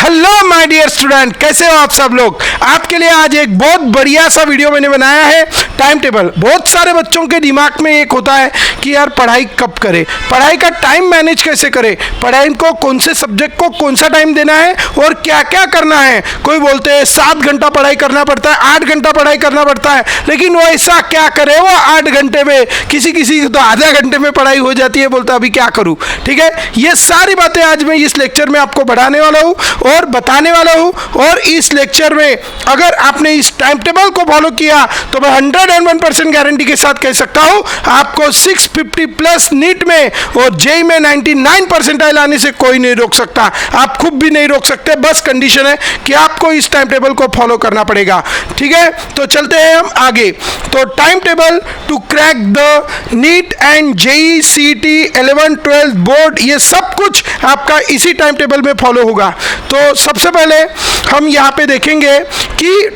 Hello my dear student, कैसे हो आप सब लोग। आपके लिए आज एक बहुत बढ़िया सा वीडियो मैंने बनाया है। टाइम टेबल बहुत सारे बच्चों के दिमाग में एक होता है कि यार पढ़ाई कब करें, पढ़ाई का टाइम मैनेज कैसे करें, पढ़ाई को कौन से सब्जेक्ट को कौन सा टाइम देना है और क्या क्या करना है। कोई बोलते हैं 7 घंटा पढ़ाई करना पड़ता है, 8 घंटा पढ़ाई करना पड़ता है, लेकिन वो ऐसा क्या करे, वो 8 घंटे में, किसी किसी तो आधा घंटे में पढ़ाई हो जाती है। बोलता अभी क्या करूँ। ठीक है, ये सारी बातें आज मैं इस लेक्चर में आपको बढ़ाने वाला हूँ और बताने वाला हूँ। और इस लेक्चर में अगर आपने इस टाइम टेबल को फॉलो किया तो मैं 101% गारंटी के साथ कह सकता हूँ आपको 650 प्लस नीट में और जेई में 99 परसेंटाइल आने से कोई नहीं रोक सकता। आप खुद भी नहीं रोक सकते, बस कंडीशन है कि आपको इस टाइम टेबल को फॉलो करना पड़ेगा। ठीक है, तो चलते हैं हम आगे। तो time table to crack the NEET and JEE CT 11 12 board, ये सब कुछ आपका इसी टाइम टेबल में फॉलो होगा। तो सबसे पहले हम यहाँ पे देखेंगे कि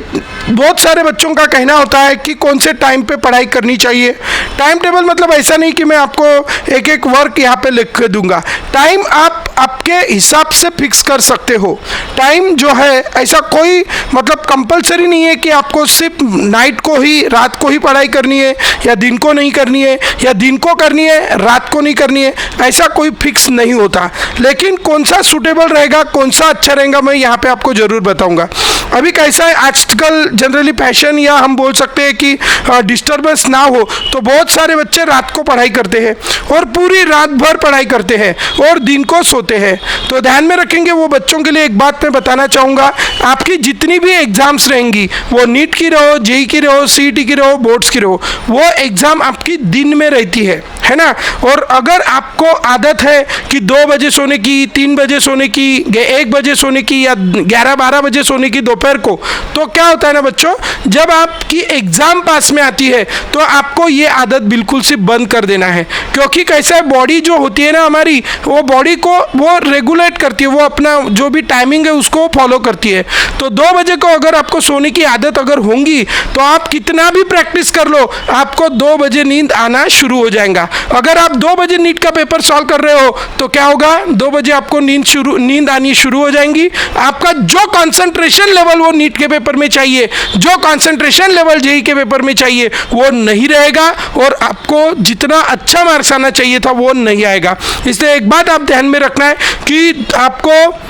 बहुत सारे बच्चों का कहना होता है कि कौन से टाइम पे पढ़ाई करनी चाहिए। टाइम टेबल मतलब ऐसा नहीं कि मैं आपको एक एक वर्क यहाँ पे लिख के दूंगा। टाइम आप आपके हिसाब से फिक्स कर सकते हो। टाइम जो है ऐसा कोई मतलब कंपलसरी नहीं है कि आपको सिर्फ नाइट को ही, रात को ही पढ़ाई करनी है या दिन को नहीं करनी है या दिन को करनी है रात को नहीं करनी है, ऐसा कोई फिक्स नहीं होता। लेकिन कौन सा सूटेबल रहेगा, कौन सा अच्छा रहेगा, मैं यहाँ पे आपको ज़रूर बताऊँगा। अभी कैसा है, आजकल जनरली फैशन या हम बोल सकते हैं कि डिस्टर्बेंस ना हो तो बहुत सारे बच्चे रात को पढ़ाई करते हैं और पूरी रात भर पढ़ाई करते हैं और दिन को सोते हैं। तो ध्यान में रखेंगे वो बच्चों के लिए एक बात मैं बताना चाहूँगा, आपकी जितनी भी एग्ज़ाम्स रहेंगी, वो नीट की रहो, जेई की रहो, सीईटी की रहो, बोर्ड्स की रहो, वो एग्ज़ाम आपकी दिन में रहती है ना। और अगर आपको आदत है कि 2 बजे सोने की, 3 बजे सोने की, 1 बजे सोने की या 11-12 बजे सोने की दोपहर को, तो क्या होता है ना बच्चों, जब आपकी एग्ज़ाम पास में आती है तो आपको ये आदत बिल्कुल से बंद कर देना है। क्योंकि कैसा है, बॉडी जो होती है ना हमारी, वो बॉडी को वो रेगुलेट करती है, वो अपना जो भी टाइमिंग है उसको फॉलो करती है। तो 2 बजे को अगर आपको सोने की आदत अगर होंगी तो आप कितना भी प्रैक्टिस कर लो, आपको 2 बजे नींद आना शुरू हो जाएगा। अगर आप 2 बजे नीट का पेपर सॉल्व कर रहे हो तो क्या होगा, 2 बजे आपको नींद आनी शुरू हो जाएंगी। आपका जो कंसंट्रेशन लेवल वो नीट के पेपर में चाहिए, जो कंसंट्रेशन लेवल जेई के पेपर में चाहिए, वो नहीं रहेगा और आपको जितना अच्छा मार्क्स आना चाहिए था वो नहीं आएगा। इसलिए एक बात आप ध्यान में रखना है कि आपको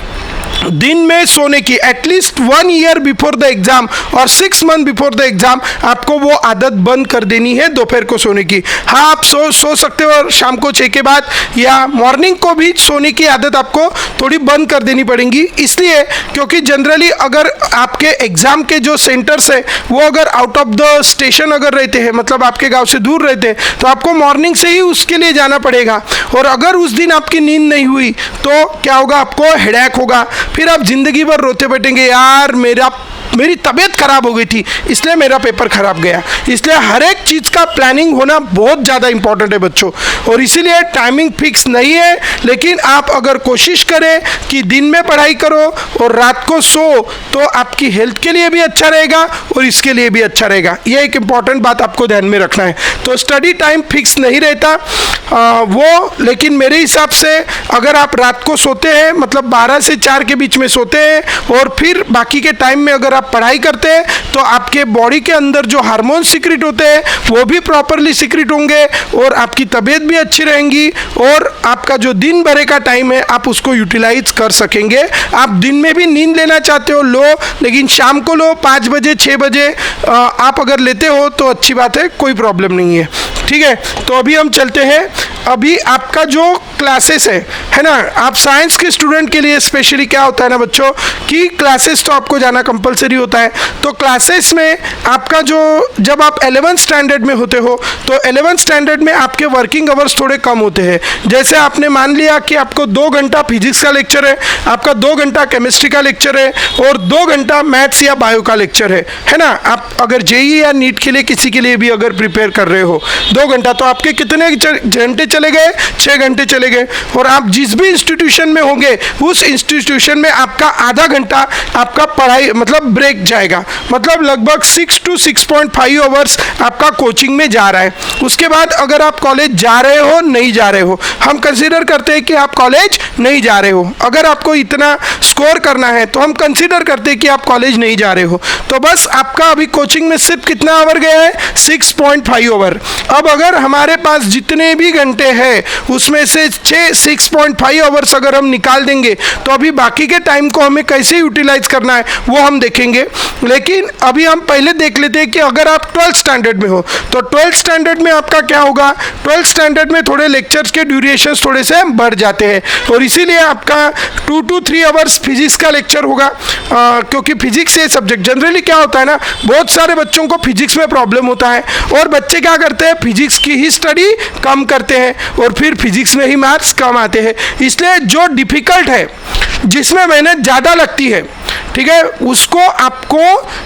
दिन में सोने की at least 1 year before the exam और 6 मंथ बिफोर द एग्जाम आपको वो आदत बंद कर देनी है दोपहर को सोने की। हाँ, आप सो सकते हो शाम को 6 के बाद या मॉर्निंग को भी सोने की आदत आपको थोड़ी बंद कर देनी पड़ेगी। इसलिए क्योंकि जनरली अगर आपके एग्जाम के जो सेंटर्स है वो अगर आउट ऑफ द स्टेशन अगर रहते हैं, मतलब आपके गाँव से दूर रहते हैं, तो आपको मॉर्निंग से ही उसके लिए जाना पड़ेगा। और अगर उस दिन आपकी नींद नहीं हुई तो क्या होगा, आपको हेडेक होगा, फिर आप जिंदगी भर रोते बैठेंगे, यार मेरी तबीयत खराब हो गई थी इसलिए मेरा पेपर खराब गया। इसलिए हर एक चीज़ का प्लानिंग होना बहुत ज़्यादा इंपॉर्टेंट है बच्चों। और इसीलिए टाइमिंग फिक्स नहीं है, लेकिन आप अगर कोशिश करें कि दिन में पढ़ाई करो और रात को सो तो आपकी हेल्थ के लिए भी अच्छा रहेगा और इसके लिए भी अच्छा रहेगा। ये एक इम्पॉर्टेंट बात आपको ध्यान में रखना है। तो स्टडी टाइम फिक्स नहीं रहता लेकिन मेरे हिसाब से अगर आप रात को सोते हैं, मतलब 12 से 4 के बीच में सोते हैं और फिर बाकी के टाइम में अगर आप पढ़ाई करते हैं तो आपके बॉडी के अंदर जो हार्मोन सीक्रेट होते हैं वो भी प्रॉपरली सीक्रेट होंगे और आपकी तबीयत भी अच्छी रहेंगी और आपका जो दिन भर का टाइम है आप उसको यूटिलाइज कर सकेंगे। आप दिन में भी नींद लेना चाहते हो लो, लेकिन शाम को लो, 5 बजे 6 बजे आप अगर लेते हो तो अच्छी बात है, कोई प्रॉब्लम नहीं है। ठीक है, तो अभी हम चलते हैं। अभी आपका जो क्लासेस है ना, आप साइंस के स्टूडेंट के लिए स्पेशली क्या होता है ना बच्चों कि क्लासेस तो आपको जाना कंपलसरी होता है। तो क्लासेस में आपका जो, जब आप 11th स्टैंडर्ड में होते हो तो 11th स्टैंडर्ड में आपके वर्किंग आवर्स थोड़े कम होते हैं। जैसे आपने मान लिया कि आपको 2 घंटा फिजिक्स का लेक्चर है, आपका 2 घंटा केमिस्ट्री का लेक्चर है और 2 घंटा मैथ्स या बायो का लेक्चर है ना। आप अगर जेई या नीट के लिए किसी के लिए भी अगर प्रिपेयर कर रहे हो 2 घंटा, तो आपके कितने घंटे चले गए, 6 घंटे चले गए। और आप जिस भी इंस्टीट्यूशन में होंगे उस इंस्टीट्यूशन में आपका आधा घंटा आपका पढ़ाई मतलब ब्रेक जाएगा, मतलब लगभग 6 to 6.5 आवर्स आपका कोचिंग में जा रहा है। उसके बाद अगर आप कॉलेज जा रहे हो नहीं जा रहे हो, हम कंसीडर करते हैं कि आप कॉलेज नहीं जा रहे हो। अगर आपको इतना स्कोर करना है तो हम कंसीडर करते हैं कि आप कॉलेज नहीं जा रहे हो। तो बस आपका अभी कोचिंग में सिर्फ कितना आवर गया है, 6.5 आवर। अब अगर हमारे पास जितने भी घंटे हैं उसमें से 6.5 आवर्स अगर हम निकाल देंगे तो अभी बाकी के टाइम को हमें कैसे यूटिलाइज करना है वो हम देखेंगे। लेकिन अभी हम पहले देख लेते हैं कि अगर आप 12th स्टैंडर्ड में हो तो 12th स्टैंडर्ड में आपका क्या होगा। 12th स्टैंडर्ड में थोड़े लेक्चर्स के ड्यूरेशंस थोड़े से बढ़ जाते हैं और इसीलिए आपका 2 to 3 आवर्स फिजिक्स का लेक्चर होगा, क्योंकि फिजिक्स ये सब्जेक्ट जनरली क्या होता है ना, बहुत सारे बच्चों को फिजिक्स में प्रॉब्लम होता है और बच्चे क्या करते हैं, फिजिक्स की ही स्टडी कम करते हैं और फिर फिजिक्स में ही मार्क्स कम आते हैं। इसलिए जो डिफ़िकल्ट है, जिसमें मेहनत ज़्यादा लगती है, ठीक है, उसको आपको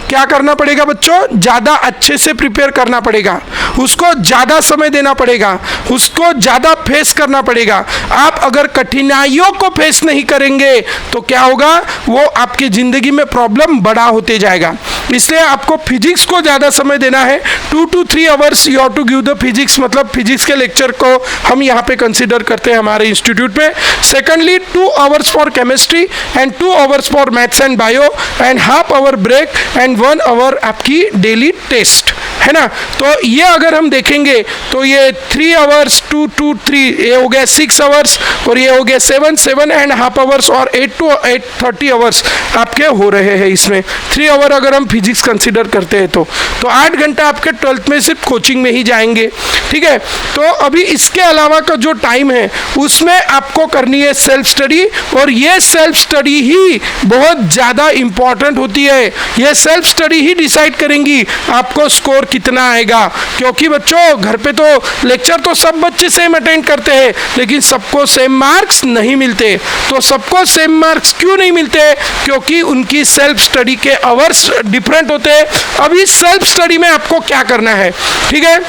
क्या करना पड़ेगा बच्चों, ज़्यादा अच्छे से प्रिपेयर करना पड़ेगा, उसको ज़्यादा समय देना पड़ेगा, उसको ज़्यादा फेस करना पड़ेगा। आप अगर कठिनाइयों को फेस नहीं करेंगे तो क्या होगा, वो आपकी ज़िंदगी में प्रॉब्लम बड़ा होते जाएगा। इसलिए आपको फिजिक्स को ज़्यादा समय देना है। 2 to 3 hours you have to give the physics, मतलब फिजिक्स के लेक्चर को हम यहाँ पे कंसिडर करते हैं हमारे इंस्टीट्यूट में। Secondly 2 hours for chemistry and 2 hours for maths and bio and half hour break and 1 hour आपकी डेली टेस्ट, है ना। तो ये अगर हम देखेंगे तो ये 3 आवर्स 2 to 3 ये हो गया 6 आवर्स और ये हो गया 7 एंड हाफ आवर्स और 8 to 8:30 आवर्स आपके हो रहे हैं। इसमें 3 आवर अगर हम फिजिक्स कंसिडर करते हैं तो 8 घंटा आपके 12th में सिर्फ कोचिंग में ही जाएंगे, ठीक है। तो अभी इसके अलावा का जो टाइम है उसमें आपको करनी है सेल्फ स्टडी और ये सेल्फ स्टडी ही बहुत ज़्यादा इंपॉर्टेंट होती है। ये सेल्फ स्टडी ही डिसाइड करेंगी आपको स्कोर कितना आएगा, क्योंकि बच्चों घर पे तो लेक्चर तो सब बच्चे सेम अटेंड करते हैं लेकिन सबको सेम मार्क्स नहीं मिलते। तो सबको सेम मार्क्स क्यों नहीं मिलते, क्योंकि उनकी सेल्फ स्टडी के आवर्स डिफरेंट होते हैं। अभी सेल्फ स्टडी में आपको क्या करना है, ठीक है।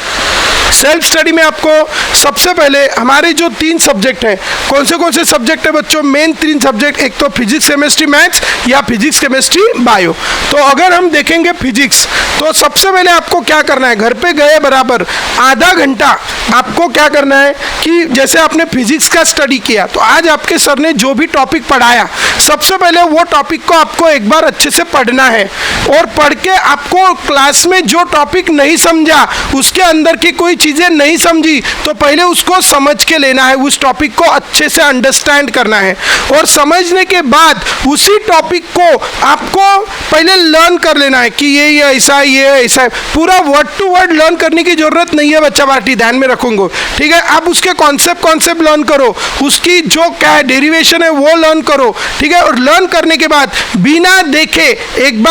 सेल्फ स्टडी में आपको सबसे पहले हमारे जो 3 सब्जेक्ट हैं, कौन से सब्जेक्ट है बच्चों, मेन 3 सब्जेक्ट, एक तो फिजिक्स केमिस्ट्री मैथ्स या फिजिक्स केमिस्ट्री बायो। तो अगर हम देखेंगे फिजिक्स तो सबसे पहले आपको क्या करना है, घर पे गए बराबर आधा घंटा आपको क्या करना है कि जैसे आपने फिजिक्स का स्टडी किया तो आज आपके सर ने जो भी टॉपिक पढ़ाया सबसे पहले वो टॉपिक को आपको एक बार अच्छे से पढ़ना है और पढ़ के आपको क्लास में जो टॉपिक नहीं समझा, उसके अंदर की कोई चीज़ें नहीं समझी तो पहले उसको समझ के लेना है, उस टॉपिक को अच्छे से अंडरस्टैंड करना है और समझने के बाद उसी टॉपिक को आपको पहले लर्न कर लेना है कि ये ऐसा है, ये ऐसा है। पूरा वर्ड टू वर्ड लर्न करने की जरूरत नहीं है बच्चा पार्टी, ध्यान में रखूंगा, ठीक है। आप उसके कॉन्सेप्ट लर्न करो, उसकी जो क्या है डेरिवेशन है वो लर्न करो, ठीक है। और लर्न करने के बाद बिना देखे एक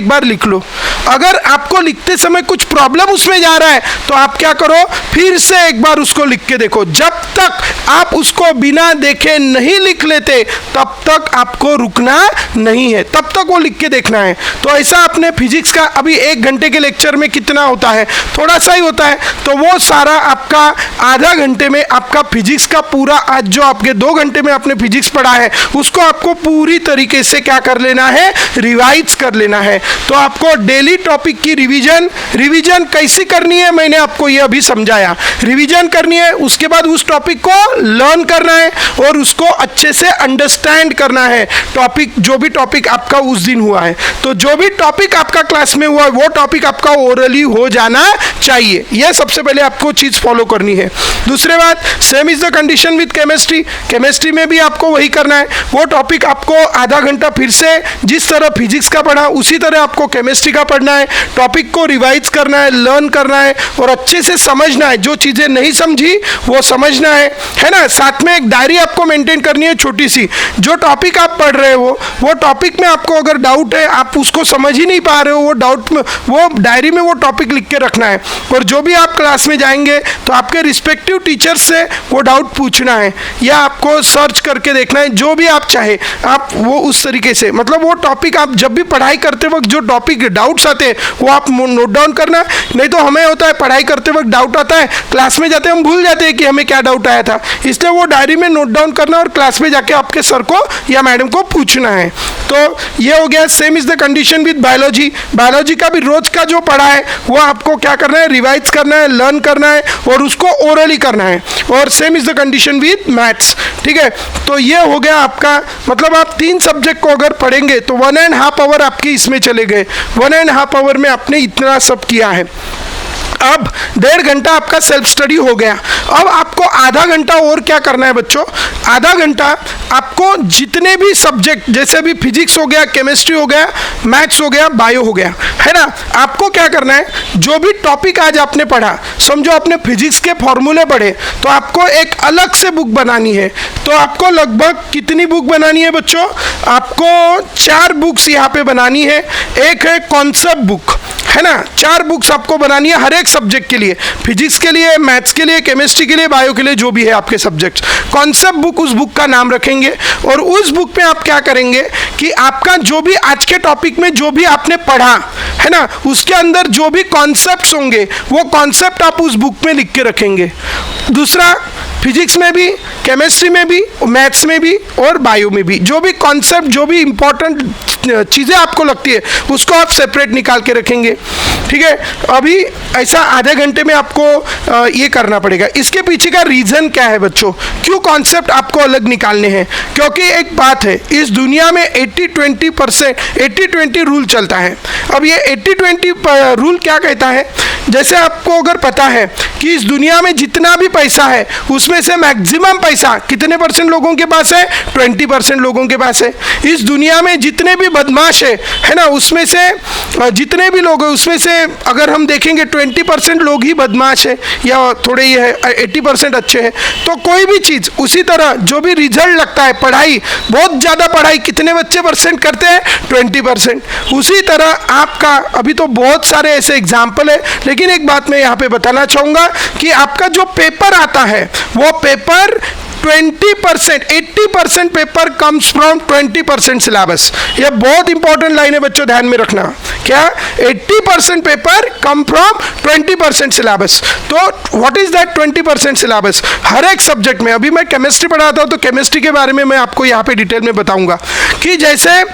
बार लिख लो। अगर आपको लिखते समय कुछ प्रॉब्लम उसमें जा रहा है तो आप क्या करो, फिर से एक बार उसको लिख के देखो। जब तक आप उसको बिना देखे नहीं लिख लेते तब तक आपको रुकना नहीं है, तब तक वो लिख के देखना है। तो ऐसा अपने फिजिक्स का अभी 1 घंटे के लेक्चर में कितना होता है, थोड़ा सा ही होता है, तो वो सारा आपका आधा घंटे में आपका फिजिक्स का पूरा आज जो आपके 2 घंटे में आपने फिजिक्स पढ़ा है उसको आपको पूरी तरीके से क्या कर लेना है, रिवाइज कर लेना है। तो आपको डेली टॉपिक की रिवीजन कैसी करनी है मैंने आपको ये अभी समझाया। रिवीजन करनी है, उसके बाद उस टॉपिक को लर्न करना है और उसको अच्छे से अंडरस्टैंड करना है। टॉपिक जो भी टॉपिक आपका उस दिन हुआ है, तो जो भी टॉपिक आपका क्लास में हुआ है वो टॉपिक आपका ओरली हो जाना चाहिए। यह सबसे पहले आपको चीज़ फॉलो करनी है। दूसरी बात, same is the condition with chemistry में भी आपको वही करना है। वो टॉपिक आपको आधा घंटा फिर से जिस तरह फिजिक्स का पढ़ा उसी तरह आपको केमिस्ट्री का पढ़ना है। टॉपिक को रिवाइज करना है, लर्न करना है और अच्छे से समझना है। जो चीज़ें नहीं समझी वो समझना है ना। साथ में एक डायरी आपको मेंटेन करनी है छोटी सी, जो टॉपिक आप पढ़ रहे हो, वो टॉपिक में आपको अगर डाउट है, आप उसको समझ ही नहीं पा रहे हो, वो डाउट में वो डायरी में वो टॉपिक लिख के रखना है, और जो भी आप क्लास में जाएंगे तो आपके रिस्पेक्टिव टीचर से वो डाउट पूछना है या आपको सर्च करके देखना है, जो भी आप चाहे आप वो उस तरीके से, मतलब वो टॉपिक आप जब भी पढ़ाई करते वक्त जो टॉपिक डाउट्स आते हैं वो आप नोट डाउन करना। नहीं तो हमें होता है पढ़ाई करते वक्त डाउट आता है, क्लास में जाते हम भूल जाते हैं कि हमें क्या डाउट आया था, इसलिए वो डायरी में नोट डाउन करना और क्लास में जाके आपके सर को या मैडम को पूछना है। तो ये हो गया। Same is the condition with biology. Biology का भी रोज का जो पढ़ा है वो आपको क्या करना है, रिवाइज करना है, लर्न करना है और उसको ओरली करना है। और same is the condition with maths. ठीक है, तो ये हो गया आपका, मतलब आप 3 सब्जेक्ट को अगर पढ़ेंगे तो 1.5 आवर आपके इसमें चले गए। 1.5 आवर में आपने इतना सब किया है। अब 1.5 घंटा आपका सेल्फ स्टडी हो गया। अब आपको आधा घंटा और क्या करना है बच्चों, आधा घंटा आपको जितने भी सब्जेक्ट, जैसे भी फिजिक्स हो गया, केमिस्ट्री हो गया, मैथ्स हो गया, बायो हो गया, है ना, आपको क्या करना है, जो भी टॉपिक आज आपने पढ़ा, समझो आपने फिजिक्स के फॉर्मूले पढ़े तो आपको एक अलग से बुक बनानी है। तो आपको लगभग कितनी बुक बनानी है बच्चों, आपको 4 बुक्स यहाँ पे बनानी है। एक है कॉन्सेप्ट बुक, है ना, 4 बुक्स आपको बनानी है हर एक सब्जेक्ट के लिए, फिजिक्स के लिए, मैथ्स के लिए, केमिस्ट्री के लिए, बायो के लिए, जो भी है आपके सब्जेक्ट्स। कॉन्सेप्ट बुक, उस बुक का नाम रखेंगे और उस बुक में आप क्या करेंगे कि आपका जो भी आज के टॉपिक में जो भी आपने पढ़ा है ना, उसके अंदर जो भी कॉन्सेप्ट्स होंगे वो कॉन्सेप्ट आप उस बुक में लिख के रखेंगे। दूसरा, फिजिक्स में भी, केमिस्ट्री में भी, मैथ्स में भी और बायो में भी जो भी कॉन्सेप्ट, जो भी इंपॉर्टेंट चीज़ें आपको लगती है उसको आप सेपरेट निकाल के रखेंगे। ठीक है, अभी ऐसा आधे घंटे में आपको ये करना पड़ेगा। इसके पीछे का रीज़न क्या है बच्चों, क्यों कॉन्सेप्ट आपको अलग निकालने हैं? क्योंकि एक बात है, इस दुनिया में 80-20 रूल चलता है। अब ये 80-20 रूल क्या कहता है, जैसे आपको अगर पता है कि इस दुनिया में जितना भी पैसा है उसमें से मैक्सिमम पैसा कितने % लोगों के पास है, 20% लोगों के पास है। इस दुनिया में जितने भी बदमाश है ना, उसमें से जितने भी लोग हैं उसमें से अगर हम देखेंगे 20% लोग ही बदमाश है या थोड़े ही है, 80% अच्छे हैं। तो कोई भी चीज़, उसी तरह जो भी रिजल्ट लगता है, पढ़ाई, बहुत ज़्यादा पढ़ाई कितने बच्चे % करते हैं, 20%। उसी तरह आपका, अभी तो बहुत सारे ऐसे एग्जाम्पल है, लेकिन एक बात मैं यहाँ पे बताना चाहूँगा कि आपका जो पेपर आता है वो paper 20%, 80% paper comes from 20% syllabus. ये बहुत इंपॉर्टेंट लाइन है बच्चों, ध्यान में रखना। क्या, 80% पेपर कम फ्रॉम 20% सिलेबस। तो व्हाट इज दैट 20% सिलेबस? हर एक सब्जेक्ट में, अभी मैं केमिस्ट्री पढ़ाता हूँ तो केमिस्ट्री के बारे में मैं आपको यहाँ पे डिटेल में बताऊंगा कि जैसे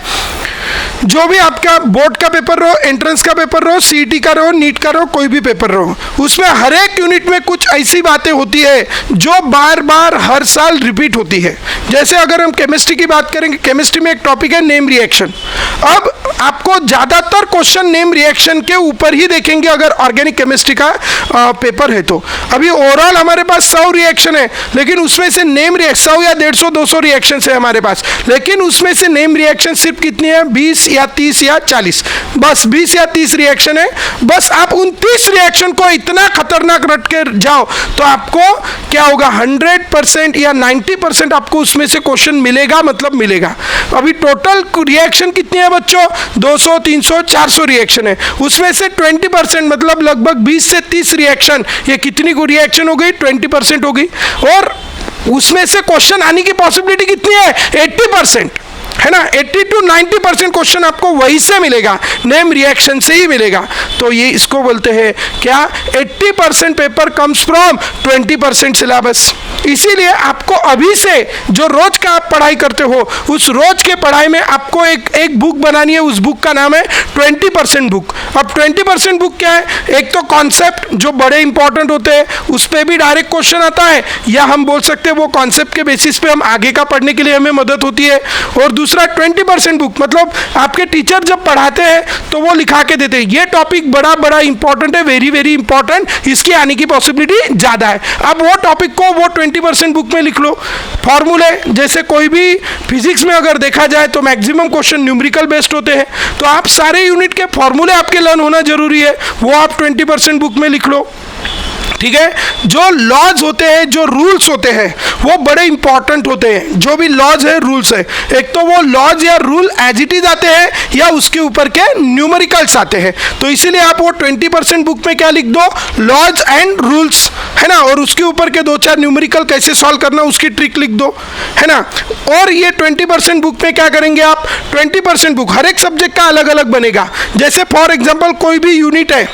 जो भी आपका बोर्ड का पेपर रहो, एंट्रेंस का पेपर रहो, सीईटी का रहो, नीट का रहो, कोई भी पेपर रहो, उसमें हर एक यूनिट में कुछ ऐसी बातें होती है जो बार बार हर साल रिपीट होती है। जैसे अगर हम केमिस्ट्री की बात करेंगे, केमिस्ट्री में एक टॉपिक है नेम रिएक्शन। अब आपको ज़्यादातर क्वेश्चन नेम रिएक्शन के ऊपर ही देखेंगे अगर ऑर्गेनिक केमिस्ट्री का पेपर है तो। अभी ओवरऑल हमारे पास 100 रिएक्शन है, लेकिन उसमें से नेम रिएक्शन 100 या 150-200 रिएक्शन है हमारे पास, लेकिन उसमें से नेम रिएक्शन सिर्फ कितनी है, 20 या 30 या 40, बस 20 या 30 रिएक्शन है। बस आप उन 30 रिएक्शन को इतना खतरनाक रट के जाओ तो आपको क्या होगा, 100% या 90% आपको उसमें से क्वेश्चन मिलेगा, मतलब मिलेगा। अभी टोटल रिएक्शन कितनी है बच्चों, 200, 300, 400 रिएक्शन है, उसमें से 20% मतलब लगभग 20 से 30 रिएक्शन, ये कितनी को रिएक्शन हो गई, 20% हो गई। और उसमें से क्वेश्चन आने की पॉसिबिलिटी कितनी है, 80%, है ना। 80 to 90% क्वेश्चन आपको वही से मिलेगा, नेम रिएक्शन से ही मिलेगा। तो ये इसको बोलते हैं क्या, 80% पेपर कम्स फ्रॉम 20% सिलेबस। इसीलिए आपको अभी से जो रोज का आप पढ़ाई करते हो, उस रोज के पढ़ाई में आपको एक बुक बनानी है, उस बुक का नाम है 20% बुक। अब 20% बुक क्या है, एक तो कॉन्सेप्ट जो बड़े इंपॉर्टेंट होते हैं उस पर भी डायरेक्ट क्वेश्चन आता है, या हम बोल सकते हैं वो कॉन्सेप्ट के बेसिस पे हम आगे का पढ़ने के लिए हमें मदद होती है। और दूसरा 20% बुक, मतलब आपके टीचर जब पढ़ाते हैं तो वो लिखा के देते हैं ये टॉपिक बड़ा बड़ा इंपॉर्टेंट है, वेरी वेरी इंपॉर्टेंट, इसकी आने की पॉसिबिलिटी ज़्यादा है। अब वो टॉपिक को वो 20% बुक में लिख लो। फॉर्मूले, जैसे कोई भी फिजिक्स में अगर देखा जाए तो मैक्सिमम क्वेश्चन न्यूमेरिकल बेस्ड होते हैं, तो आप सारे यूनिट के फॉर्मूले आपके लर्न होना जरूरी है, वो आप 20% बुक में लिख लो। ठीक है। जो लॉज होते हैं, जो रूल्स होते हैं, वो बड़े इंपॉर्टेंट होते हैं। जो भी लॉज है, रूल्स है, एक तो वो लॉज या रूल एज इट इज आते हैं या उसके ऊपर के न्यूमेरिकल्स आते हैं। तो इसीलिए आप वो 20% बुक में क्या लिख दो, लॉज एंड रूल्स, है ना, और उसके ऊपर के 2-4 न्यूमेरिकल कैसे सॉल्व करना उसकी ट्रिक लिख दो, है ना। और ये 20% बुक में क्या करेंगे आप, 20% बुक हर एक सब्जेक्ट का अलग अलग बनेगा। जैसे फॉर एग्जांपल कोई भी यूनिट है,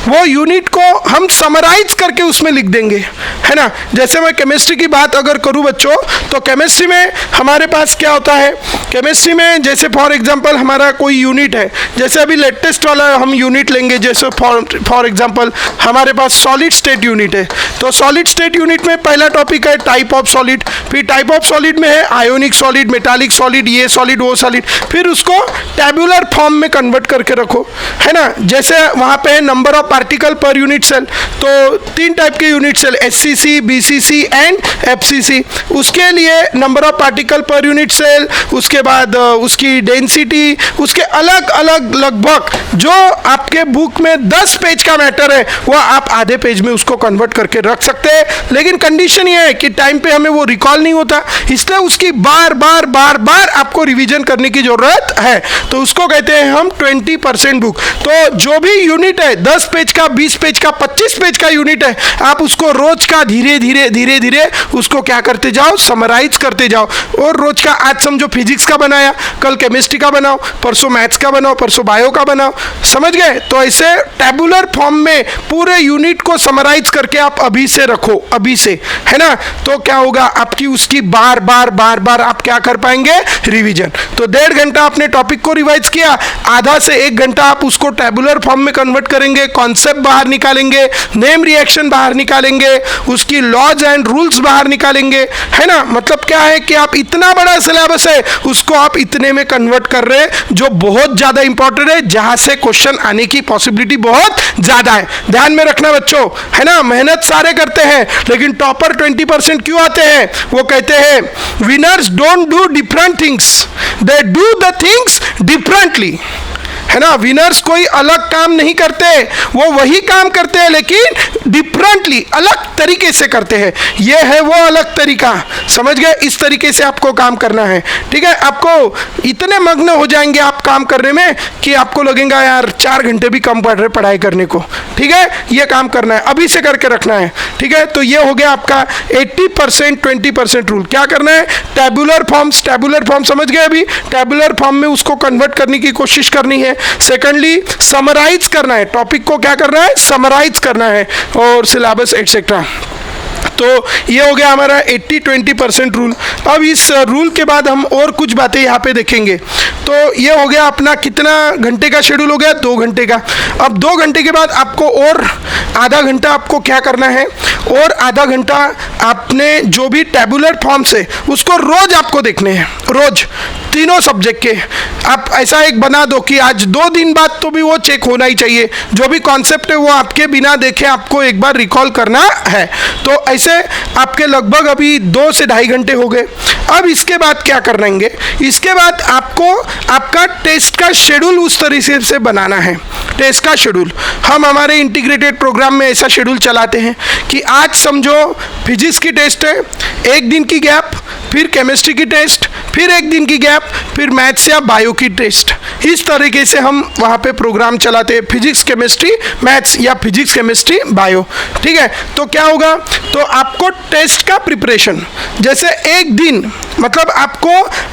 वो यूनिट को हम समराइज करके उसमें लिख देंगे, है ना। जैसे मैं केमिस्ट्री की बात अगर करूं बच्चों, तो केमिस्ट्री में हमारे पास क्या होता है, केमिस्ट्री में जैसे फॉर एग्जांपल हमारा कोई यूनिट है, जैसे अभी लेटेस्ट वाला हम यूनिट लेंगे, जैसे फॉर एग्जांपल हमारे पास सॉलिड स्टेट यूनिट है। तो सॉलिड स्टेट यूनिट में पहला टॉपिक है टाइप ऑफ सॉलिड, फिर टाइप ऑफ सॉलिड में है आयोनिक सॉलिड, मेटालिक सॉलिड, ये सॉलिड वो सॉलिड, फिर उसको टेबुलर फॉर्म में कन्वर्ट करके रखो, है ना। जैसे वहाँ पे है number of particle per unit cell, तो 3 टाइप के unit cell, HCC, BCC and FCC. उसके लिए number of particle per unit cell, उसके बाद उसकी डेंसिटी, उसके अलग अलग लगभग जो आपके बुक में 10 पेज का मैटर है वो आप आधे पेज में उसको कन्वर्ट करके रख सकते हैं। लेकिन कंडीशन ये है कि टाइम पे हमें वो रिकॉल नहीं होता, इसलिए उसकी बार बार बार बार आपको रिवीजन करने की जरूरत है। तो उसको कहते हैं हम 20% बुक। तो जो भी यूनिट है 10 पेज का, 20 पेज का, 25 पेज का यूनिट है, आप उसको रोज का धीरे धीरे धीरे धीरे उसको क्या करते जाओ, समराइज करते जाओ। और रोज का आज समझो फिजिक्स का बनाया, कल केमिस्ट्री का बनाओ, परसों मैथ्स का बनाओ, परसों बायो का बनाओ, समझ गए। तो ऐसे टेबुलर फॉर्म में पूरे यूनिट को समराइज करके आप अभी से रखो, अभी से, है ना। तो क्या होगा, आपकी उसकी बार बार बार बार आप क्या कर पाएंगे, रिवीजन। तो 1.5 घंटा आपने टॉपिक को रिवाइज किया, आधा से 1 घंटा आप उसको टेबुलर फॉर्म में कन्वर्ट करेंगे, कॉन्सेप्ट बाहर निकालेंगे, नेम रिएक्शन बाहर निकालेंगे, उसकी लॉज एंड रूल्स बाहर निकालेंगे, है ना। मतलब क्या है कि आप इतना बड़ा सिलेबस है उसको आप इतने में कन्वर्ट कर रहे हैं, जो बहुत ज्यादा इंपॉर्टेंट है, जहां से क्वेश्चन आने की पॉसिबिलिटी बहुत ज्यादा है। ध्यान में रखना बच्चों, है ना। मेहनत सारे करते हैं लेकिन टॉपर 20% क्यों आते हैं, वो कहते हैं winners don't do different things, they do the things differently, है ना। विनर्स कोई अलग काम नहीं करते, वो वही काम करते हैं लेकिन डिफरेंटली, अलग तरीके से करते हैं। ये है वो अलग तरीका, समझ गए। इस तरीके से आपको काम करना है, ठीक है। आपको इतने मग्न हो जाएंगे आप काम करने में कि आपको लगेगा यार 4 घंटे भी कम पड़ रहे पढ़ाई करने को, ठीक है। ये काम करना है, अभी से करके रखना है, ठीक है। तो ये हो गया आपका 80% 20% रूल। क्या करना है, टेबुलर फॉर्म्स, टेबुलर फॉर्म समझ गए। अभी टेबुलर फॉर्म में उसको कन्वर्ट करने की कोशिश करनी है। सेकेंडली समराइज करना है, टॉपिक को क्या करना है, समराइज करना है, और सिलेबस एटसेट्रा। तो ये हो गया हमारा 80-20% रूल। अब इस रूल के बाद हम और कुछ बातें यहाँ पे देखेंगे। तो ये हो गया अपना कितना घंटे का शेड्यूल हो गया, 2 घंटे का। अब 2 घंटे के बाद आपको और आधा घंटा आपको क्या करना है, और आधा घंटा आपने जो भी टेबुलर फॉर्म्स है उसको रोज आपको देखने हैं, रोज तीनों सब्जेक्ट के। आप ऐसा एक बना दो कि आज 2 दिन बाद तो भी वो चेक होना ही चाहिए, जो भी कॉन्सेप्ट है वो आपके बिना देखे आपको एक बार रिकॉल करना है। तो ऐसे आपके लगभग अभी 2 से 2.5 घंटे हो गए। अब इसके बाद क्या करेंगे, इसके बाद आपको आपका टेस्ट का शेड्यूल उस तरीके से बनाना है। टेस्ट का शेड्यूल हम हमारे इंटीग्रेटेड प्रोग्राम में ऐसा शेड्यूल चलाते हैं कि आज समझो फिजिक्स की टेस्ट है, 1 दिन की गैप, फिर केमिस्ट्री की टेस्ट, फिर 1 दिन की गैप, फिर मैथ्स या बायो की टेस्ट। इस तरीके से हम वहाँ पे प्रोग्राम चलाते हैं, फिजिक्स केमिस्ट्री मैथ्स या फिजिक्स केमिस्ट्री बायो, ठीक है। तो क्या होगा, तो आपको टेस्ट का प्रिपरेशन, जैसे 1 दिन मतलब आपको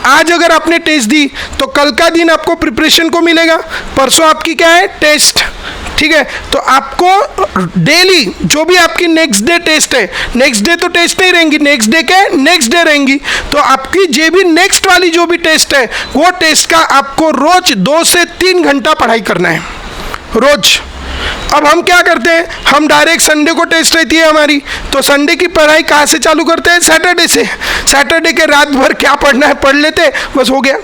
आज अगर आपने टेस्ट दी तो कल का दिन आपको प्रिपरेशन को मिलेगा, परसों आपकी क्या है, टेस्ट, ठीक है। तो आपको डेली जो भी आपकी नेक्स्ट डे टेस्ट है, नेक्स्ट डे तो टेस्ट नहीं रहेंगी, नेक्स्ट डे के नेक्स्ट डे रहेंगी, तो आपकी जो भी नेक्स्ट वाली जो भी टेस्ट है वो टेस्ट का आपको रोज 2 से 3 घंटा पढ़ाई करना है, रोज। अब हम क्या करते हैं, हम डायरेक्ट संडे को टेस्ट रहती है हमारी, तो संडे की पढ़ाई कहाँ से चालू करते हैं, सैटरडे से। सैटरडे के रात भर क्या पढ़ना है पढ़ लेते, बस हो गया।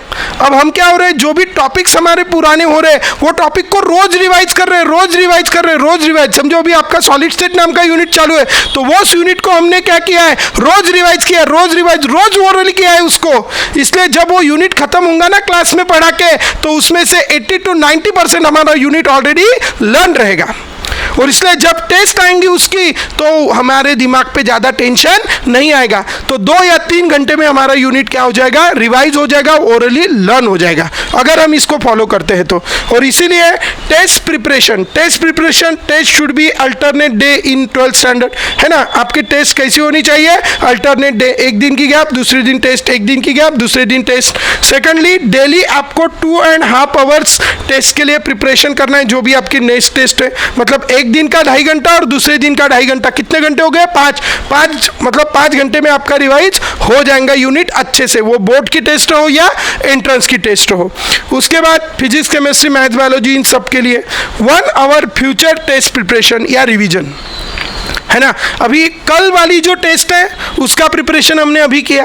अब हम क्या हो रहे हैं, जो भी टॉपिक्स हमारे पुराने हो रहे हैं वो टॉपिक को रोज रिवाइज कर रहे हैं, रोज रिवाइज कर रहे हैं, रोज रिवाइज। समझो अभी आपका सॉलिड स्टेट नाम का यूनिट चालू है, तो वो उस यूनिट को हमने क्या किया है, रोज रिवाइज किया, रोज रिवाइज, रोज ओरल किया है उसको। इसलिए जब वो यूनिट खत्म होगा ना क्लास में पढ़ा के, तो उसमें से 80 to 90% हमारा यूनिट ऑलरेडी लर्न रहेगा। और इसलिए जब टेस्ट आएंगी उसकी तो हमारे दिमाग पे ज़्यादा टेंशन नहीं आएगा। तो 2 या 3 घंटे में हमारा यूनिट क्या हो जाएगा, रिवाइज हो जाएगा, ओरली लर्न हो जाएगा अगर हम इसको फॉलो करते हैं तो। और इसीलिए test preparation test should be alternate day in 12th standard, है ना। आपकी टेस्ट कैसी होनी चाहिए, अल्टरनेट डे, एक दिन की गैप दूसरे दिन टेस्ट, एक दिन की गैप दूसरे दिन टेस्ट। सेकेंडली डेली आपको 2.5 आवर्स टेस्ट के लिए प्रिपरेशन करना है, जो भी आपकी नेक्स्ट टेस्ट है। मतलब एक दिन का 2.5 घंटा और दूसरे दिन का 2.5 घंटा, कितने घंटे हो गए, 5 मतलब 5 घंटे में आपका रिवाइज हो जाएगा यूनिट अच्छे से, वो बोर्ड की टेस्ट हो या एंट्रेंस की टेस्ट हो। उसके बाद फिजिक्स, केमिस्ट्री, मैथ, बायोलॉजी, इन सब के लिए 1 आवर फ्यूचर टेस्ट प्रिपरेशन या रिवीजन, है ना। अभी कल वाली जो टेस्ट है उसका प्रिपरेशन हमने अभी किया।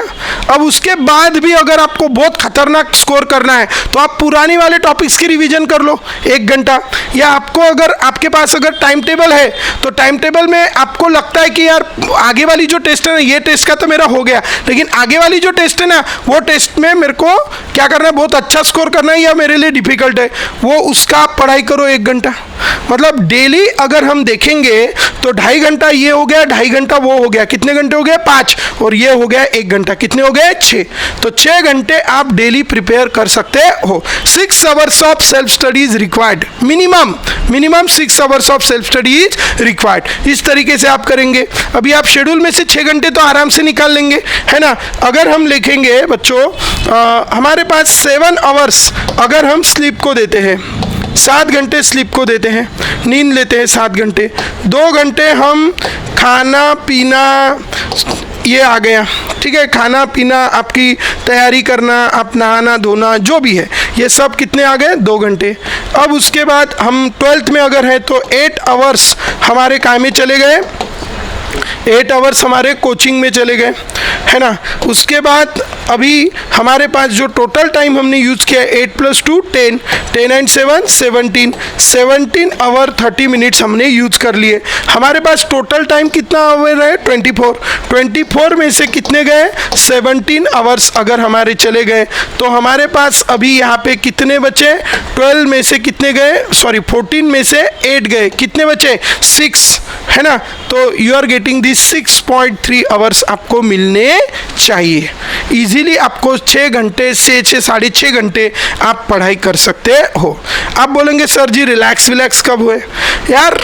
अब उसके बाद भी अगर आपको बहुत खतरनाक स्कोर करना है तो आप पुरानी वाले टॉपिक्स की रिवीजन कर लो 1 घंटा, या आपको अगर आपके पास अगर टाइम टेबल है तो टाइम टेबल में आपको लगता है कि यार आगे वाली जो टेस्ट है ना, ये टेस्ट का तो मेरा हो गया, लेकिन आगे वाली जो टेस्ट है ना, वो टेस्ट में मेरे को क्या करना है, बहुत अच्छा स्कोर करना है या मेरे लिए डिफिकल्ट है, वो उसका पढ़ाई करो 1 घंटा। मतलब डेली अगर हम देखेंगे तो 2.5 घंटा ये हो गया, 2.5 घंटा वो हो गया, कितने घंटे हो गए, 5, और ये हो गया 1 घंटा, कितने हो गए, 6। तो 6 घंटे आप डेली प्रिपेयर कर सकते हो। 6 hours of self studies required, minimum 6 hours of self studies required. इस तरीके से आप करेंगे। अभी आप शेड्यूल में से 6 घंटे तो आराम से निकाल लेंगे, है ना। अगर हम लिखेंगे बच्चों, हमारे पास 7 आवर्स अगर हम स्लीप को देते हैं, 7 घंटे स्लीप को देते हैं, नींद लेते हैं 7 घंटे, 2 घंटे हम खाना पीना, ये आ गया, ठीक है, खाना पीना, आपकी तैयारी करना, आप नहाना धोना जो भी है, ये सब कितने आ गए, 2 घंटे। अब उसके बाद हम 12th में अगर है तो 8 आवर्स हमारे काम में चले गए, 8 आवर्स हमारे कोचिंग में चले गए, है ना। उसके बाद अभी हमारे पास जो टोटल टाइम हमने यूज़ किया 8 + 2 10, 10 and 7 17 आवर 30 मिनट्स हमने यूज़ कर लिए। हमारे पास टोटल टाइम कितना आवर है, 24 में से कितने गए, 17 आवर्स अगर हमारे चले गए तो हमारे पास अभी यहाँ पे कितने बचे, 12 में से कितने गए, सॉरी 14 में से 8 गए, कितने बचे, 6, है ना। तो you are getting this 6.3 hours आपको मिलने चाहिए। इजीली आपको 6 घंटे से 6.5 घंटे आप पढ़ाई कर सकते हो। आप बोलेंगे सर जी रिलैक्स कब हुए, यार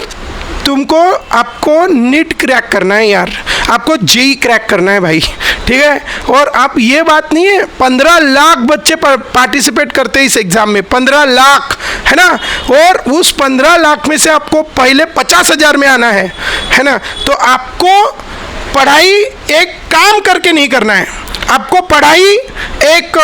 आपको नीट क्रैक करना है यार, आपको जेई क्रैक करना है भाई, ठीक है। और आप ये बात नहीं है, 15 लाख बच्चे पार्टिसिपेट करते हैं इस एग्जाम में, 15 लाख, है ना। और उस 15 लाख में से आपको पहले 50,000 में आना है ना। तो आपको पढ़ाई एक काम करके नहीं करना है, आपको पढ़ाई एक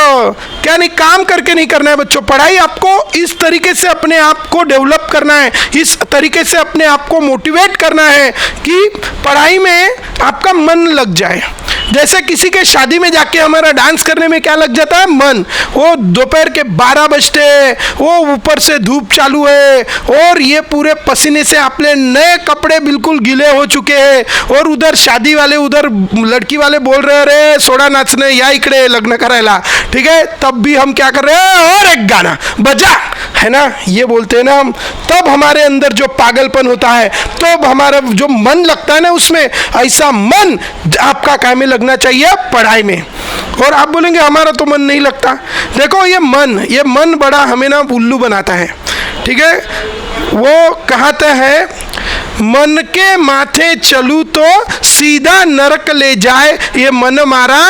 क्या नहीं काम करके नहीं करना है बच्चों। पढ़ाई आपको इस तरीके से अपने आप को डेवलप करना है, इस तरीके से अपने आप को मोटिवेट करना है कि पढ़ाई में आपका मन लग जाए। जैसे किसी के शादी में जाके हमारा डांस करने में क्या लग जाता है, मन। वो दोपहर के 12 बजते हैं, वो ऊपर से धूप चालू है और ये पूरे पसीने से अपने नए कपड़े बिल्कुल गीले हो चुके हैं, और उधर शादी वाले, उधर लड़की वाले बोल रहे रे सोडा नाचने या इकड़े लग्न करायला, ठीक है। तब भी हम क्या कर रहे हैं, और एक गाना बजा, है ना, ये बोलते हैं ना हम। तब हमारे अंदर जो पागलपन होता है, तब हमारा जो मन लगता है ना उसमें, ऐसा मन आपका काम में लगना चाहिए पढ़ाई में। और आप बोलेंगे हमारा तो मन नहीं लगता। देखो ये मन बड़ा हमें ना उल्लू बनाता है, ठीक है। वो कहता है मन के माथे चलूं तो सीधा नरक ले जाए, ये मन मारा,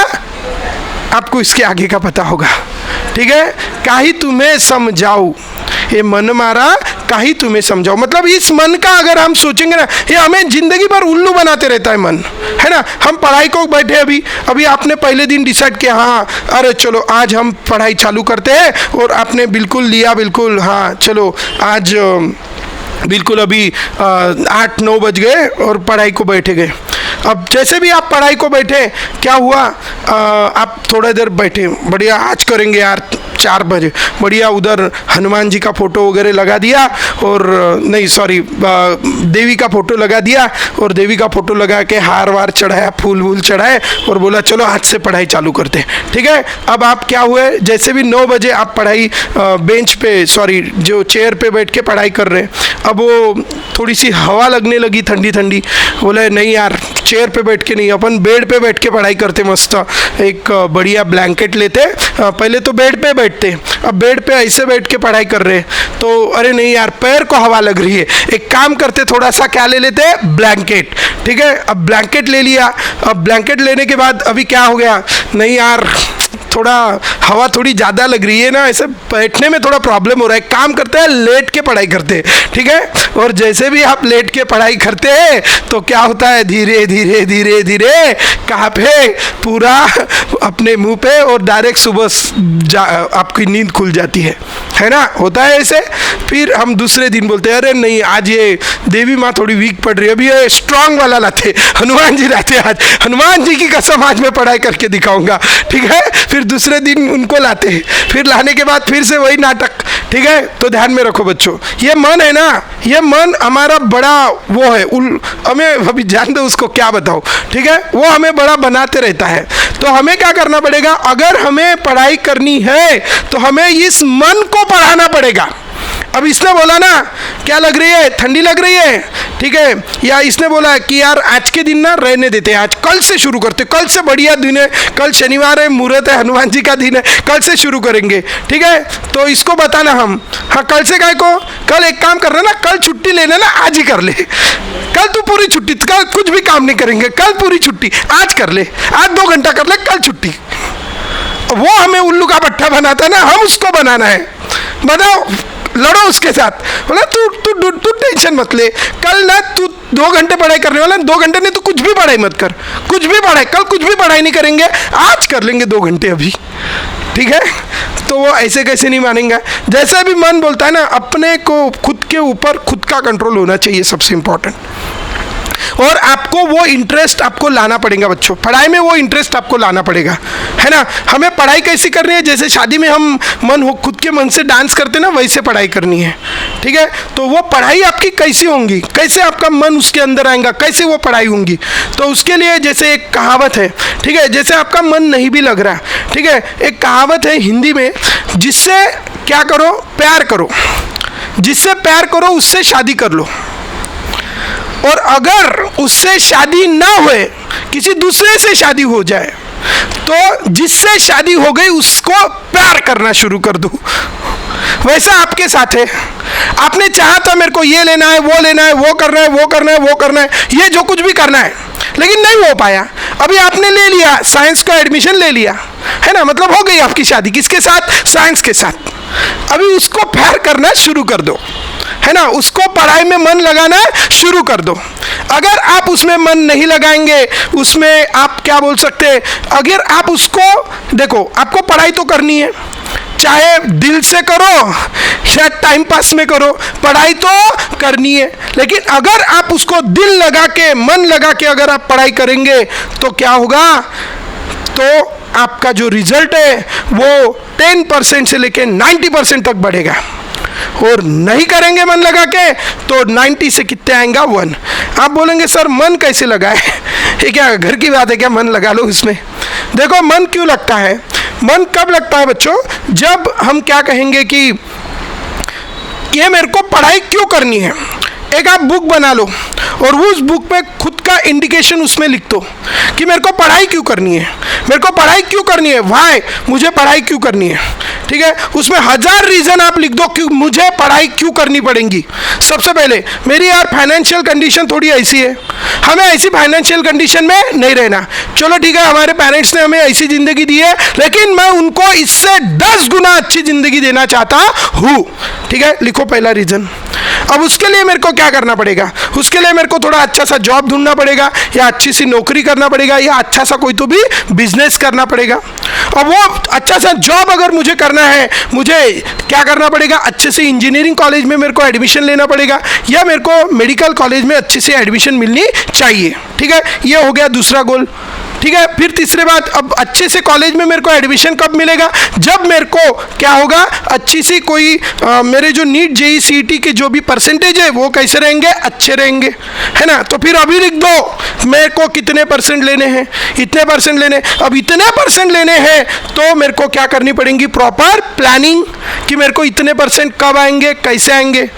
आपको इसके आगे का पता होगा, ठीक है। काहे तुम्हें समझाऊं, ये मन मारा काहे तुम्हें समझाओ। मतलब इस मन का अगर हम सोचेंगे ना, ये हमें जिंदगी भर उल्लू बनाते रहता है मन, है ना। हम पढ़ाई को बैठे, अभी आपने पहले दिन डिसाइड किया, हाँ अरे चलो आज हम पढ़ाई चालू करते हैं, और आपने बिल्कुल लिया, बिल्कुल हाँ चलो आज बिल्कुल अभी 8-9 बज गए और पढ़ाई को बैठे गए। अब जैसे भी आप पढ़ाई को बैठे, क्या हुआ, आप थोड़ा देर बैठे, बढ़िया आज करेंगे यार, 4 बजे बढ़िया उधर हनुमान जी का फोटो वगैरह लगा दिया, और नहीं सॉरी देवी का फोटो लगा दिया, और देवी का फोटो लगा के हार वार चढ़ाया, फूल वूल चढ़ाए, और बोला चलो आज से पढ़ाई चालू करते हैं। ठीक है, अब आप क्या हुए, जैसे भी 9 बजे आप पढ़ाई बेंच पे सॉरी जो चेयर पे बैठ के पढ़ाई कर रहे हैं, अब वो थोड़ी सी हवा लगने लगी ठंडी ठंडी, बोले नहीं यार चेयर पे बैठ के नहीं, अपन बेड पे बैठ के पढ़ाई करते, मस्त एक बढ़िया ब्लैंकेट लेते, पहले तो बेड पे बैठते, अब बेड पे ऐसे बैठ के पढ़ाई कर रहे हैं, तो अरे नहीं यार पैर को हवा लग रही है, एक काम करते थोड़ा सा क्या ले लेते, ब्लैंकेट। ठीक है, अब ब्लैंकेट ले लिया, अब ब्लैंकेट लेने के बाद अभी क्या हो गया, नहीं यार थोड़ा हवा थोड़ी ज़्यादा लग रही है ना, ऐसे बैठने में थोड़ा प्रॉब्लम हो रहा है, काम करते हैं लेट के पढ़ाई करते हैं। ठीक है, और जैसे भी आप लेट के पढ़ाई करते हैं तो क्या होता है, धीरे धीरे धीरे धीरे कहाँ पे, पूरा अपने मुंह पे, और डायरेक्ट सुबह आपकी नींद खुल जाती है ना, होता है ऐसे। फिर हम दूसरे दिन बोलते हैं अरे नहीं आज ये देवी माँ थोड़ी वीक पड़ रही है, अभी ये स्ट्रांग वाला लाते, हनुमान जी लाते, आज हनुमान जी की कसम आज मैं पढ़ाई करके दिखाऊंगा। ठीक है, फिर दूसरे दिन उनको लाते हैं, फिर लाने के बाद फिर से वही नाटक। ठीक है, तो ध्यान में रखो बच्चों, ये मन है ना, ये मन हमारा बड़ा वो है, हमें अभी जान दो उसको क्या बताओ। ठीक है, वो हमें बड़ा बनाते रहता है, तो हमें क्या करना पड़ेगा, अगर हमें पढ़ाई करनी है तो हमें इस मन को पढ़ाना पड़ेगा। अब इसने बोला ना क्या लग रही है, ठंडी लग रही है, ठीक है, या इसने बोला कि यार आज के दिन ना रहने देते हैं, आज कल से शुरू करते, कल से बढ़िया दिन है, कल शनिवार है, मुहूर्त है, हनुमान जी का दिन है, कल से शुरू करेंगे। ठीक है, तो इसको बताना हम, हाँ कल से काय को, कल एक काम करना ना, कल छुट्टी लेना ना, आज ही कर ले, कल तू पूरी छुट्टी, कल कुछ भी काम नहीं करेंगे, कल पूरी छुट्टी, आज कर ले, आज 2 घंटा कर ले, कल छुट्टी। वो हमें उल्लू का पट्टा बनाता है ना, हम उसको बनाना है, बताओ लड़ो उसके साथ, बोला तू टेंशन मत ले, कल ना तू 2 घंटे पढ़ाई करने वाला, 2 घंटे नहीं तो कुछ भी पढ़ाई मत कर, कुछ भी पढ़ाई, कल कुछ भी पढ़ाई नहीं करेंगे, आज कर लेंगे 2 घंटे अभी। ठीक है, तो वो ऐसे कैसे नहीं मानेंगे। जैसे भी मन बोलता है ना, अपने को खुद के ऊपर खुद का कंट्रोल होना चाहिए, सबसे इम्पोर्टेंट, और आपको वो इंटरेस्ट आपको लाना पड़ेगा बच्चों, पढ़ाई में वो इंटरेस्ट आपको लाना पड़ेगा, है ना। हमें पढ़ाई कैसी करनी है, जैसे शादी में हम मन हो खुद के मन से डांस करते ना, वैसे पढ़ाई करनी है। ठीक है, तो वो पढ़ाई आपकी कैसी होंगी, कैसे आपका मन उसके अंदर आएगा, कैसे वो पढ़ाई होंगी, तो उसके लिए जैसे एक कहावत है, ठीक है, जैसे आपका मन नहीं भी लग रहा, ठीक है, एक कहावत है हिंदी में, जिससे क्या करो, प्यार करो, जिससे प्यार करो उससे शादी कर लो, और अगर उससे शादी ना हुए, किसी दूसरे से शादी हो जाए, तो जिससे शादी हो गई उसको प्यार करना शुरू कर दो। वैसा आपके साथ है, आपने चाहा था मेरे को ये लेना है, वो लेना है, वो करना है, वो करना है, वो करना है, ये जो कुछ भी करना है, लेकिन नहीं हो पाया। अभी आपने ले लिया, साइंस का एडमिशन ले लिया, है ना, मतलब हो गई आपकी शादी, किसके साथ, साइंस के साथ। अभी उसको प्यार करना शुरू कर दो, है ना, उसको पढ़ाई में मन लगाना शुरू कर दो। अगर आप उसमें मन नहीं लगाएंगे, उसमें आप क्या बोल सकते हैं, अगर आप उसको देखो, आपको पढ़ाई तो करनी है, चाहे दिल से करो या टाइम पास में करो, पढ़ाई तो करनी है, लेकिन अगर आप उसको दिल लगा के, मन लगा के अगर आप पढ़ाई करेंगे तो क्या होगा, तो आपका जो रिजल्ट है वो 10% से लेके 90% तक बढ़ेगा। और नहीं करेंगे मन लगा के तो 90 से कितने आएगा, 1। आप बोलेंगे सर मन कैसे लगाए, ये क्या घर की बात है क्या, मन लगा लो उसमें। देखो मन क्यों लगता है, मन कब लगता है बच्चों, जब हम क्या कहेंगे कि ये मेरे को पढ़ाई क्यों करनी है। एक आप बुक बना लो और उस बुक पे खुद का इंडिकेशन उसमें लिख दो कि मेरे को पढ़ाई क्यों करनी है, मेरे को पढ़ाई क्यों करनी है, वाई, मुझे पढ़ाई क्यों करनी है। ठीक है, उसमें 1000 रीज़न आप लिख दो कि मुझे पढ़ाई क्यों करनी पड़ेगी। सबसे पहले मेरी यार फाइनेंशियल कंडीशन थोड़ी ऐसी है, हमें ऐसी फाइनेंशियल कंडीशन में नहीं रहना। चलो ठीक है, हमारे पेरेंट्स ने हमें ऐसी ज़िंदगी दी है, लेकिन मैं उनको इससे 10 गुना अच्छी ज़िंदगी देना चाहता हूँ। ठीक है, लिखो पहला रीज़न। अब उसके लिए मेरे को क्या करना पड़ेगा, उसके लिए मेरे को थोड़ा अच्छा सा जॉब ढूंढना पड़ेगा, या अच्छी सी नौकरी करना पड़ेगा, या अच्छा सा कोई तो भी बिजनेस करना पड़ेगा। अब वो अच्छा सा जॉब अगर मुझे करना है, मुझे क्या करना पड़ेगा, अच्छे से इंजीनियरिंग कॉलेज में मेरे को एडमिशन लेना पड़ेगा, या मेरे को मेडिकल कॉलेज में अच्छे से एडमिशन मिलनी चाहिए। ठीक है, ये हो गया दूसरा गोल। ठीक है। फिर तीसरी बात, अब अच्छे से कॉलेज में मेरे को एडमिशन कब मिलेगा? जब मेरे को क्या होगा, अच्छी सी कोई मेरे जो नीट जेई सीईटी के जो भी परसेंटेज है वो कैसे रहेंगे, अच्छे रहेंगे, है ना। तो फिर अभी लिख दो मेरे को कितने परसेंट लेने हैं, इतने परसेंट लेने। अब इतने परसेंट लेने हैं तो मेरे को क्या करनी पड़ेगी, प्रॉपर प्लानिंग, कि मेरे को इतने परसेंट कब आएंगे, कैसे आएंगे।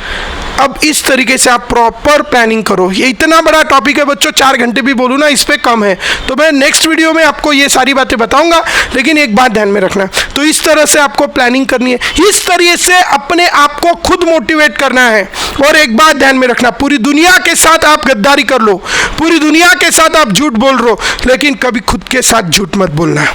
अब इस तरीके से आप प्रॉपर प्लानिंग करो। ये इतना बड़ा टॉपिक है बच्चों, 4 घंटे भी बोलूँ ना इस पे कम है, तो मैं नेक्स्ट वीडियो में आपको ये सारी बातें बताऊंगा। लेकिन एक बात ध्यान में रखना, तो इस तरह से आपको प्लानिंग करनी है, इस तरीके से अपने आप को खुद मोटिवेट करना है। और एक बात ध्यान में रखना, पूरी दुनिया के साथ आप गद्दारी कर लो, पूरी दुनिया के साथ आप झूठ बोल रहे हो, लेकिन कभी खुद के साथ झूठ मत बोलना।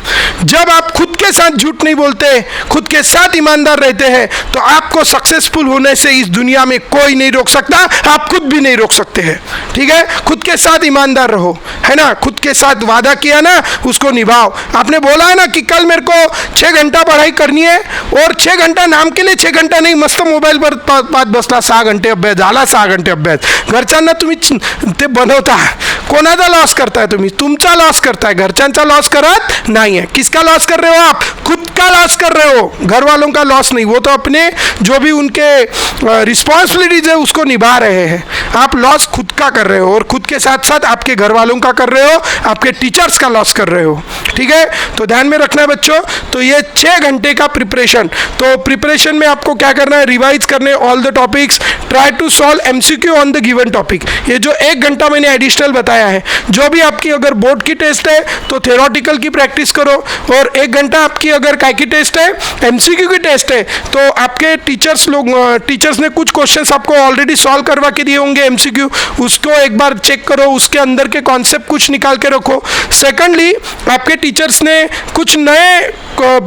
जब आप खुद के साथ झूठ नहीं बोलते, खुद के साथ ईमानदार रहते हैं, तो आपको सक्सेसफुल होने से इस दुनिया में कोई नहीं रोक सकता, आप खुद भी नहीं रोक सकते हैं। ठीक है, खुद के साथ ईमानदार रहो, है ना। खुद के साथ वादा किया ना, उसको निभाओ। आपने बोला है ना कि कल मेरे को 6 घंटा पढ़ाई करनी है, और 6 घंटा नाम के लिए 6 घंटा नाही, मस्त मोबाईल पर पाहत बसला, 6 घंटे अभ्यास झाला, 6 घंटे अभ्यास। घरच्यांना तुम्ही ते बनवता, कोणाचा लॉस करताय तुम्ही, तुमचा लॉस करताय, घरच्यांचा लॉस करत नाही है। किसका लॉस कर रहे हो आप? खुद का लॉस कर रहे हो, घर वालों का लॉस नहीं। वो तो अपने जो भी उनके रिस्पॉन्सिबिलिटीज है उसको निभा रहे हैं, आप लॉस खुद का कर रहे हो, और खुद के साथ साथ आपके घर वालों का कर रहे हो, आपके टीचर्स का लॉस कर रहे हो। ठीक है, तो ध्यान में रखना है बच्चों। तो ये 6 घंटे का प्रिपरेशन, तो प्रिपरेशन में आपको क्या करना है, रिवाइज करने all the topics, try to solve MCQ on the given topic. ये जो 1 घंटा मैंने एडिशनल बताया है, जो भी आपकी अगर बोर्ड की टेस्ट है तो थ्योरेटिकल की प्रैक्टिस करो, और 1 घंटा आपकी अगर काय की टेस्ट है, एमसीक्यू की टेस्ट है, तो आपके टीचर्स ने कुछ क्वेश्चंस आपको ऑलरेडी सॉल्व करवा के दिए होंगे एमसीक्यू, उसको एक बार चेक करो, उसके अंदर के कॉन्सेप्ट कुछ निकाल के रखो। सेकंडली, आपके टीचर्स ने कुछ नए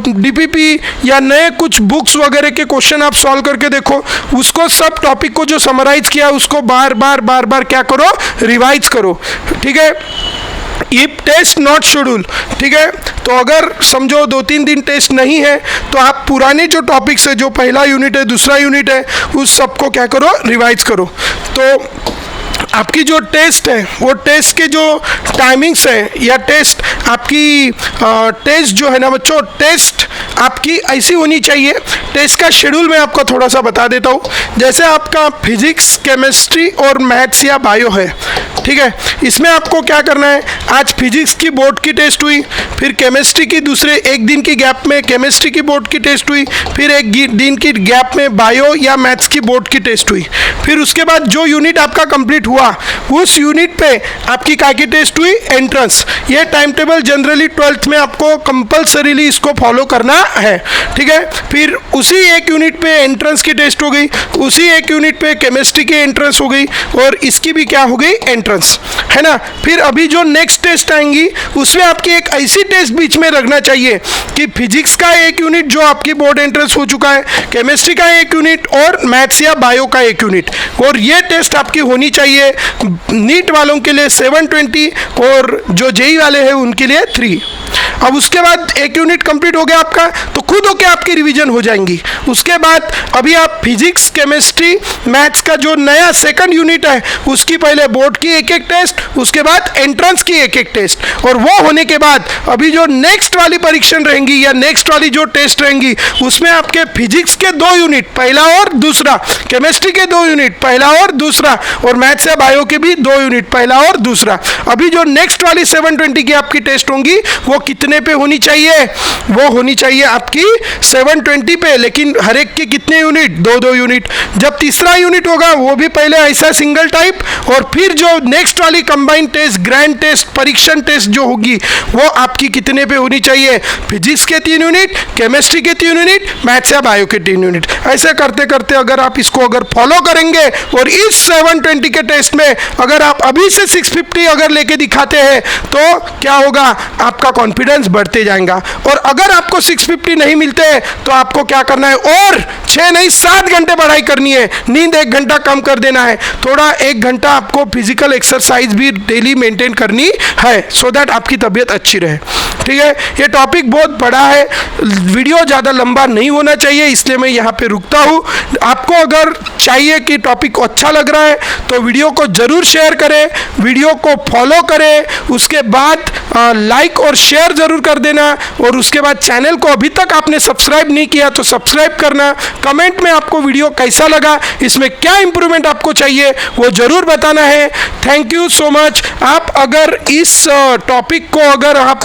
डीपीपी या नए कुछ बुक्स वगैरह के क्वेश्चन आप सॉल्व करके देखो, उसको सब टॉपिक को जो समराइज किया उसको बार बार क्या करो, रिवाइज करो। ठीक है, इफ टेस्ट नॉट शेड्यूल, ठीक है, तो अगर समझो 2-3 दिन टेस्ट नहीं है, तो आप पुराने जो टॉपिक्स है, जो पहला यूनिट है, दूसरा यूनिट है, उस सबको क्या करो, रिवाइज करो। तो आपकी जो टेस्ट है, वो टेस्ट के जो टाइमिंग्स है, या टेस्ट आपकी टेस्ट जो है ना बच्चों, टेस्ट आपकी ऐसी होनी चाहिए। टेस्ट का शेड्यूल मैं आपको थोड़ा सा बता देता हूँ। जैसे आपका फिजिक्स, केमिस्ट्री और मैथ्स या बायो है, ठीक है, इसमें आपको क्या करना है, आज फिजिक्स की बोर्ड की टेस्ट हुई, फिर केमिस्ट्री की दूसरे 1 दिन की गैप में केमिस्ट्री की बोर्ड की टेस्ट हुई, फिर 1 दिन की गैप में बायो या मैथ्स की बोर्ड की टेस्ट हुई, फिर उसके बाद जो यूनिट आपका कंप्लीट हुआ, उस यूनिट पे आपकी काय की टेस्ट हुई, एंट्रेंस। ये टाइम टेबल जनरली 12th में आपको कंपल्सरीली इसको फॉलो करना है। ठीक है, फिर उसी 1 यूनिट पे एंट्रेंस की टेस्ट हो गई, उसी 1 यूनिट पे केमिस्ट्री की एंट्रेंस हो गई, और इसकी भी क्या हो गई, एंट्रेंस, है ना। फिर अभी जो नेक्स्ट टेस्ट आएंगी, उसमें आपकी एक ऐसी टेस्ट बीच में रखना चाहिए कि फिजिक्स का 1 यूनिट जो आपकी बोर्ड एंट्रेंस हो चुका है, केमिस्ट्री का 1 यूनिट, और मैथ्स या बायो का 1 यूनिट, और ये टेस्ट आपकी होनी चाहिए। नीट वालों के लिए 720, और जो जेई वाले हैं उनके लिए 3। अब उसके बाद 1 यूनिट कंप्लीट हो गया आपका, तो खुद होके आपकी रिवीजन हो जाएंगी। उसके बाद अभी आप फिजिक्स, केमिस्ट्री, मैथ्स का जो नया 2nd यूनिट है, उसकी पहले बोर्ड की 1-1 टेस्ट, उसके बाद एंट्रेंस की 1-1 टेस्ट, और वो होने के बाद अभी जो नेक्स्ट वाली परीक्षा रहेंगी या नेक्स्ट वाली जो टेस्ट रहेंगी, उसमें आपके फिजिक्स के 2 यूनिट, पहला और दूसरा, केमिस्ट्री के 2 यूनिट, पहला और दूसरा, और मैथ्स या बायो के भी 2 यूनिट, पहला और दूसरा। अभी जो नेक्स्ट वाली 720 की आपकी टेस्ट होंगी, वो कितने पे होनी चाहिए, वो होनी चाहिए आपकी 720 पे, लेकिन हर एक के कितने यूनिट, 2-2 यूनिट। जब तीसरा यूनिट होगा, वो भी पहले ऐसा सिंगल टाइप, और फिर जो नेक्स्ट वाली कंबाइंड टेस्ट, ग्रैंड टेस्ट, परीक्षण टेस्ट जो होगी, वो आपकी कितने पे होनी चाहिए, फिजिक्स के 3 यूनिट, केमिस्ट्री के 3 यूनिट, मैथ्स या बायो के 3 यूनिट। ऐसे करते करते अगर आप इसको अगर फॉलो करेंगे, और इस 720 के टेस्ट में अगर आप अभी से 650 अगर लेके दिखाते हैं, तो क्या होगा, आपका कॉन्फिडेंस बढ़ते जाएगा। और अगर आपको 650 नहीं मिलते हैं तो आपको क्या करना है, और 6 नहीं 7 घंटे पढ़ाई करनी है, नींद 1 घंटा कम कर देना है, थोड़ा 1 घंटा आपको फिजिकल एक्सरसाइज भी डेली मेंटेन करनी है, सो दैट आपकी तबीयत अच्छी रहे। ठीक है, ये टॉपिक बहुत बड़ा है, वीडियो ज़्यादा लंबा नहीं होना चाहिए, इसलिए मैं यहाँ पे रुकता हूँ। आपको अगर चाहिए कि टॉपिक अच्छा लग रहा है तो वीडियो को ज़रूर शेयर करें, वीडियो को फॉलो करें, उसके बाद लाइक और शेयर ज़रूर कर देना, और उसके बाद चैनल को अभी तक आपने सब्सक्राइब नहीं किया तो सब्सक्राइब करना। कमेंट में आपको वीडियो कैसा लगा, इसमें क्या इंप्रूवमेंट आपको चाहिए वो ज़रूर बताना है। Thank you so much. आप अगर इस टॉपिक को अगर आप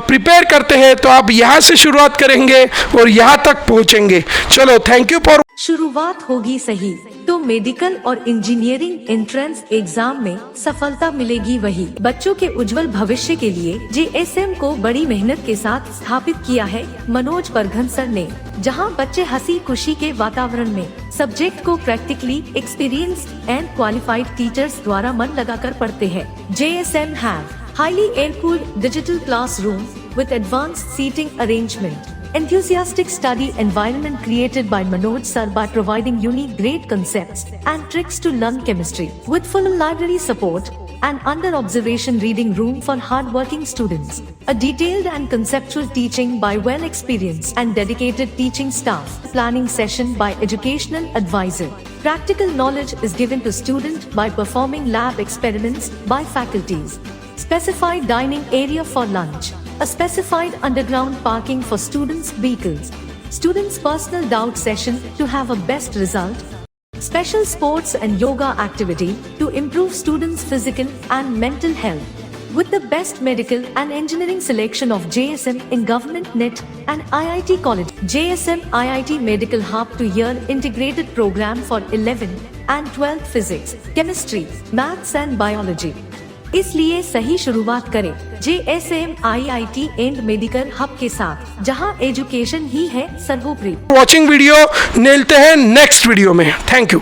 प्रिपेयर करते हैं तो आप यहाँ से शुरुआत करेंगे और यहाँ तक पहुँचेंगे। चलो, थैंक यू फॉर। शुरुआत होगी सही तो मेडिकल और इंजीनियरिंग एंट्रेंस एग्जाम में सफलता मिलेगी वही। बच्चों के उज्जवल भविष्य के लिए जेएसएम को बड़ी मेहनत के साथ स्थापित किया है मनोज परघन सर ने, जहां बच्चे हंसी खुशी के वातावरण में सब्जेक्ट को practically experienced and qualified teachers द्वारा मन लगाकर पढ़ते हैं। JSM have highly air-cooled digital classroom with advanced seating arrangement. Enthusiastic study environment created by Manoj sir by providing unique great concepts and tricks to learn chemistry. With full library support and under observation reading room for hard-working students. A detailed and conceptual teaching by well-experienced and dedicated teaching staff. Planning session by educational advisor. Practical knowledge is given to student by performing lab experiments by faculties. Specified dining area for lunch. A specified underground parking for students' vehicles. Students' personal doubt session to have a best result. Special sports and yoga activity to improve students' physical and mental health. With the best medical and engineering selection of JSM in Government NET and IIT College. JSM IIT Medical Hub to year integrated program for 11 and 12th physics, chemistry, maths and biology. इसलिए सही शुरुआत करें JSM IIT and medical hub के साथ, जहां education ही है सर्वोपरि। Watching video, मिलते हैं नेक्स्ट वीडियो में। Thank you.